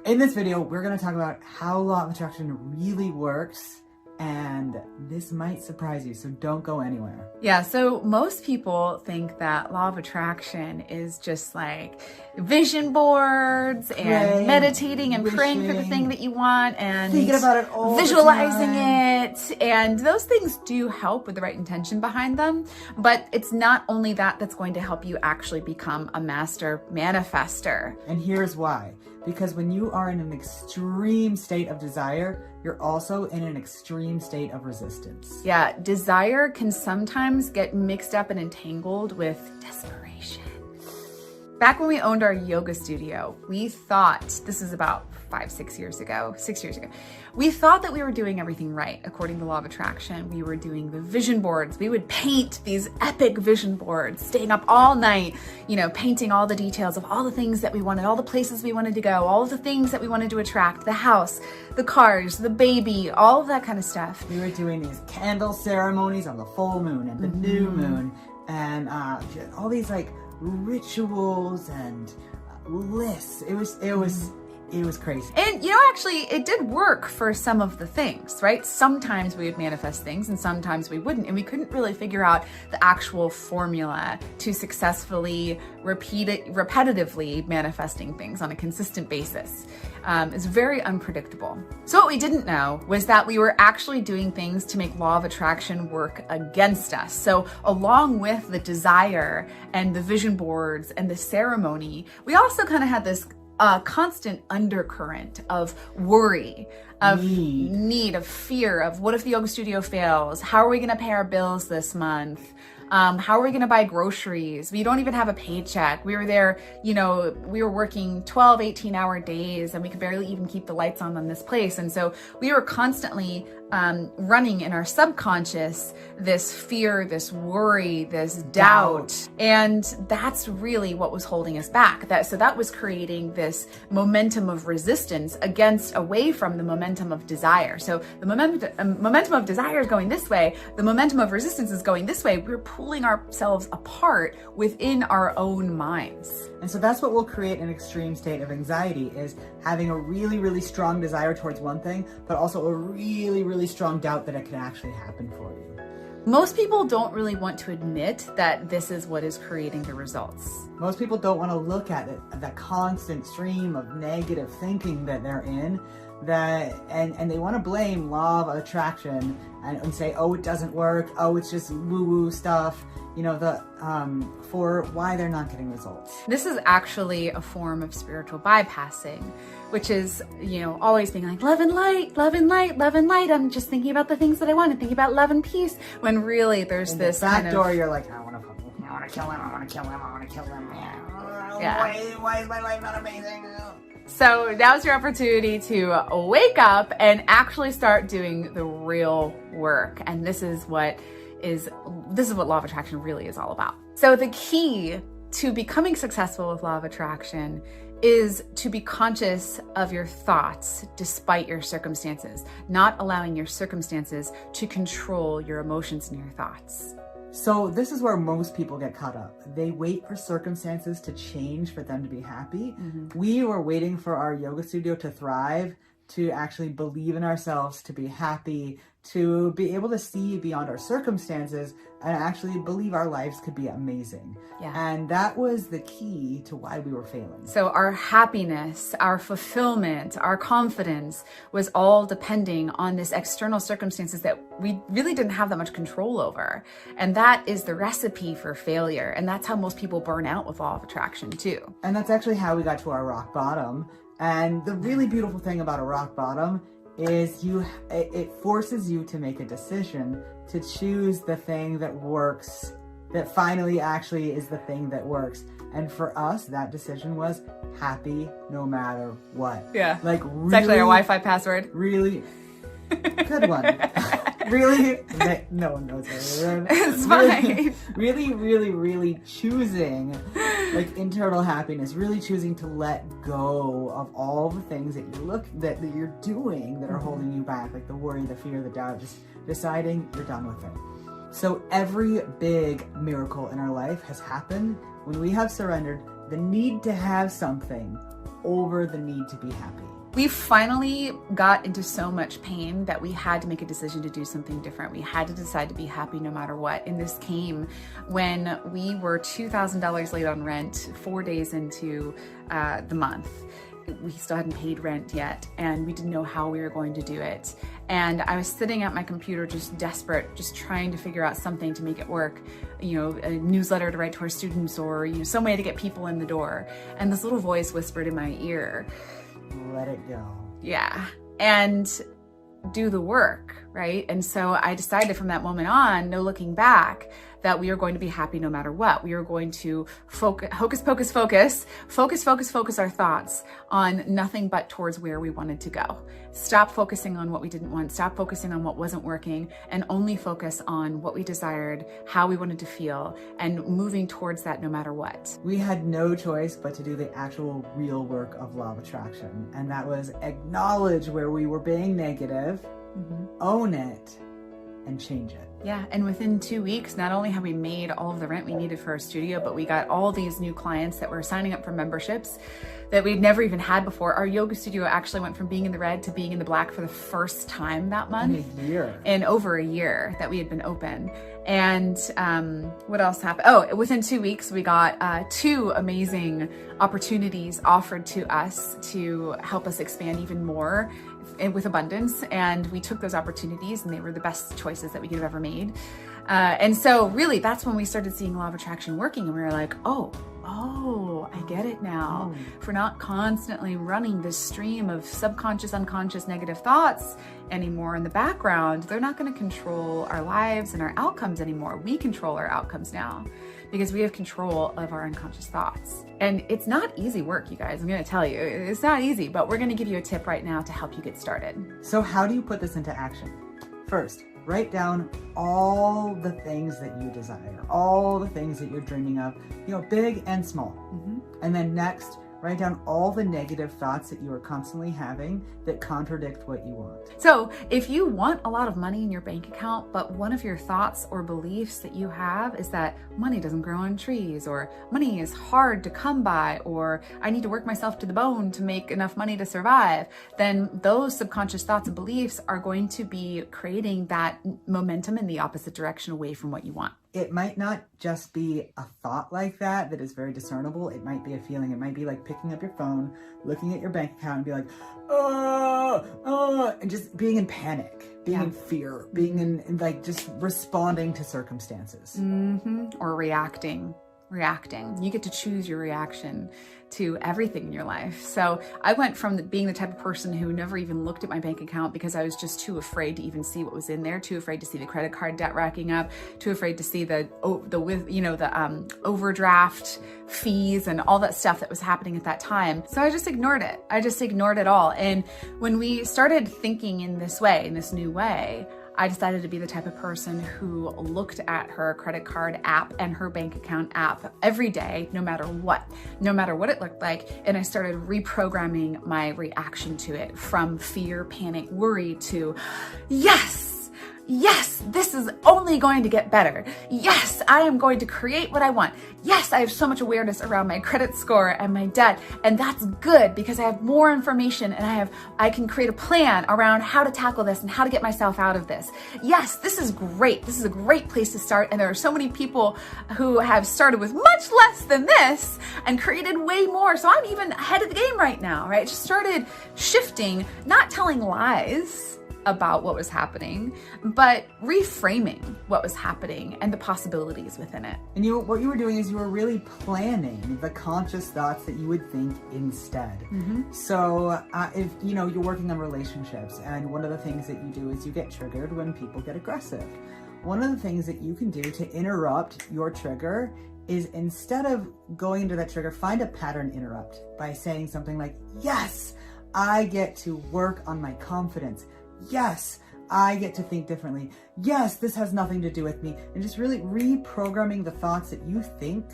In this video, we're going to talk about how law of attraction really works, and this might surprise you, so don't go anywhere. Yeah, so most people think that law of attraction is just like vision boards and meditating and praying for the thing that you want and thinking about it all visualizing it. And those things do help with the right intention behind them. But it's not only that that's going to help you actually become a master manifester. And here's why. Because when you are in an extreme state of desire, you're also in an extreme state of resistance. Yeah, desire can sometimes get mixed up and entangled with desperation. Back when we owned our yoga studio, we thought, this is about 6 years ago, we thought that we were doing everything right according to law of attraction. We were doing the vision boards. We would paint these epic vision boards, staying up all night, painting all the details of all the things that we wanted, all the places we wanted to go, all of the things that we wanted to attract, the house, the cars, the baby, all of that kind of stuff. We were doing these candle ceremonies on the full moon and the new moon, and all these like rituals and lists. It was crazy. And actually it did work for some of the things, right? Sometimes we would manifest things and sometimes we wouldn't. And we couldn't really figure out the actual formula to successfully repetitively manifesting things on a consistent basis. It's very unpredictable. So what we didn't know was that we were actually doing things to make law of attraction work against us. So along with the desire and the vision boards and the ceremony, we also kind of had this constant undercurrent of worry, of need, of fear, of what if the yoga studio fails? How are we going to pay our bills this month? How are we going to buy groceries? We don't even have a paycheck. We were there, we were working 12, 18-hour days and we could barely even keep the lights on this place. And so we were constantly running in our subconscious this fear, this worry, this doubt. And that's really what was holding us back. So that was creating this momentum of resistance away from the momentum of desire. So the momentum of desire is going this way. The momentum of resistance is going this way. We're pulling ourselves apart within our own minds. And so that's what will create an extreme state of anxiety, is having a really, really strong desire towards one thing, but also a really, really strong doubt that it can actually happen for you. Most people don't really want to admit that this is what is creating the results. Most people don't want to look at it, that constant stream of negative thinking that they're in, and they want to blame law of attraction and say, oh, it doesn't work, oh, it's just woo-woo stuff, for why they're not getting results. This is actually a form of spiritual bypassing, which is, always being like, love and light, love and light, love and light. I'm just thinking about the things that I want and thinking about love and peace, when really there's in this the back kind door, of... you're like, I want to kill him, I want to kill him, I want to kill him. Yeah. Why is my life not amazing? So now's your opportunity to wake up and actually start doing the real work. And this is what law of attraction really is all about. So the key to becoming successful with law of attraction is to be conscious of your thoughts despite your circumstances, not allowing your circumstances to control your emotions and your thoughts. So this is where most people get caught up. They wait for circumstances to change for them to be happy. We were waiting for our yoga studio to thrive, to actually believe in ourselves, to be happy, to be able to see beyond our circumstances and actually believe our lives could be amazing. Yeah. And that was the key to why we were failing. So our happiness, our fulfillment, our confidence was all depending on this external circumstances that we really didn't have that much control over. And that is the recipe for failure. And that's how most people burn out with law of attraction too. And that's actually how we got to our rock bottom. And the really beautiful thing about a rock bottom is it forces you to make a decision to choose the thing that works, that finally actually is the thing that works. And for us, that decision was happy no matter what. Yeah. Like It's really, actually our Wi-Fi password. Really good one. Really? No one knows that. It's fine. Really choosing like internal happiness, really choosing to let go of all the things that you're doing that are holding you back, like the worry, the fear, the doubt, just deciding you're done with it. So every big miracle in our life has happened when we have surrendered the need to have something over the need to be happy. We finally got into so much pain that we had to make a decision to do something different. We had to decide to be happy no matter what. And this came when we were $2,000 late on rent 4 days into the month. We still hadn't paid rent yet, and we didn't know how we were going to do it. And I was sitting at my computer just desperate, just trying to figure out something to make it work. You know, a newsletter to write to our students, or, you know, some way to get people in the door. And this little voice whispered in my ear, let it go. Yeah. And do the work, right? And so I decided from that moment on, no looking back, that we are going to be happy no matter what. We are going to focus our thoughts on nothing but towards where we wanted to go. Stop focusing on what we didn't want, stop focusing on what wasn't working, and only focus on what we desired, how we wanted to feel, and moving towards that no matter what. We had no choice but to do the actual real work of law of attraction. And that was acknowledge where we were being negative, own it, and change it. Yeah, and within 2 weeks, not only have we made all of the rent we needed for our studio, but we got all these new clients that were signing up for memberships that we'd never even had before. Our yoga studio actually went from being in the red to being in the black for the first time that month. In a year. In over a year that we had been open. And what else happened? Oh, within 2 weeks, we got 2 amazing opportunities offered to us to help us expand even more with abundance. And we took those opportunities, and they were the best choices that we could have ever made. And so really, that's when we started seeing law of attraction working, and we were like, oh, I get it now. If we're not constantly running this stream of subconscious, unconscious negative thoughts anymore in the background, they're not going to control our lives and our outcomes anymore. We control our outcomes now because we have control of our unconscious thoughts. And it's not easy work, you guys. I'm going to tell you, it's not easy, but we're going to give you a tip right now to help you get started. So how do you put this into action? First, write down all the things that you desire, all the things that you're dreaming of, you know, big and small. And then next, write down all the negative thoughts that you are constantly having that contradict what you want. So if you want a lot of money in your bank account, but one of your thoughts or beliefs that you have is that money doesn't grow on trees, or money is hard to come by, or I need to work myself to the bone to make enough money to survive, then those subconscious thoughts and beliefs are going to be creating that momentum in the opposite direction away from what you want. It might not just be a thought like that is very discernible. It might be a feeling. It might be like picking up your phone, looking at your bank account and be like, and just being in panic, being in fear, being in like just responding to circumstances. Or reacting. You get to choose your reaction to everything in your life. So I went from being the type of person who never even looked at my bank account because I was just too afraid to even see what was in there, too afraid to see the credit card debt racking up, too afraid to see the overdraft fees and all that stuff that was happening at that time. So I just ignored it. I just ignored it all. And when we started thinking in this way, in this new way, I decided to be the type of person who looked at her credit card app and her bank account app every day, no matter what it looked like. And I started reprogramming my reaction to it from fear, panic, worry to yes, this is only going to get better. Yes, I am going to create what I want. Yes, I have so much awareness around my credit score and my debt, and that's good because I have more information and I can create a plan around how to tackle this and how to get myself out of this. Yes, this is great. This is a great place to start, and there are so many people who have started with much less than this and created way more. So I'm even ahead of the game right now, right? Just started shifting, not telling lies about what was happening, but reframing what was happening and the possibilities within it. And what you were doing is you were really planning the conscious thoughts that you would think instead. So if you're working on relationships, and one of the things that you do is you get triggered when people get aggressive. One of the things that you can do to interrupt your trigger is, instead of going into that trigger, find a pattern interrupt by saying something like, yes, I get to work on my confidence. Yes, I get to think differently. Yes, this has nothing to do with me. And just really reprogramming the thoughts that you think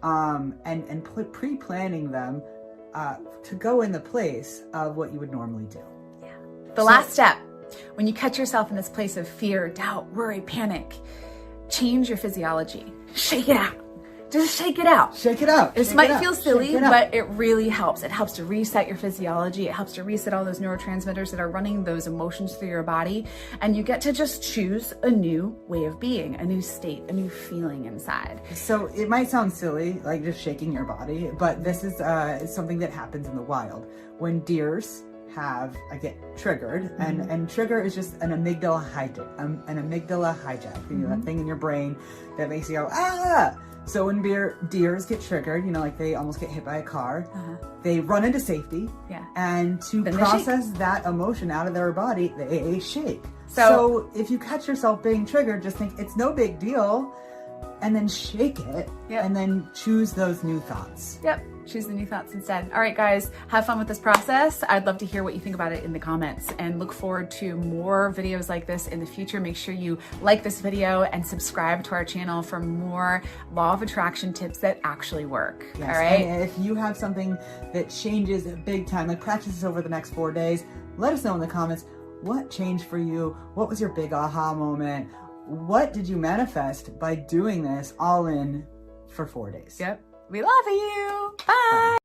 and pre-planning them to go in the place of what you would normally do. Yeah. The last step, when you catch yourself in this place of fear, doubt, worry, panic, change your physiology. Shake it out. just shake it out. Shake it out. This Shake might it out. feel silly, Shake it out. but it really helps. It helps to reset your physiology. It helps to reset all those neurotransmitters that are running those emotions through your body. And you get to just choose a new way of being, a new state, a new feeling inside. So it might sound silly, like just shaking your body, but this is something that happens in the wild. When deers get triggered, and trigger is just an amygdala hijack, you know, that thing in your brain that makes you go, ah! So when deers get triggered, you know, like they almost get hit by a car, they run into safety, and to process that emotion out of their body, they shake. So if you catch yourself being triggered, just think it's no big deal, and then shake it, and then choose those new thoughts. Yep, choose the new thoughts instead. All right, guys, have fun with this process. I'd love to hear what you think about it in the comments, and look forward to more videos like this in the future. Make sure you like this video and subscribe to our channel for more law of attraction tips that actually work. Yes, all right? And if you have something that changes big time, like practice this over the next 4 days, let us know in the comments what changed for you. What was your big aha moment? What did you manifest by doing this all in for 4 days? Yep. We love you. Bye.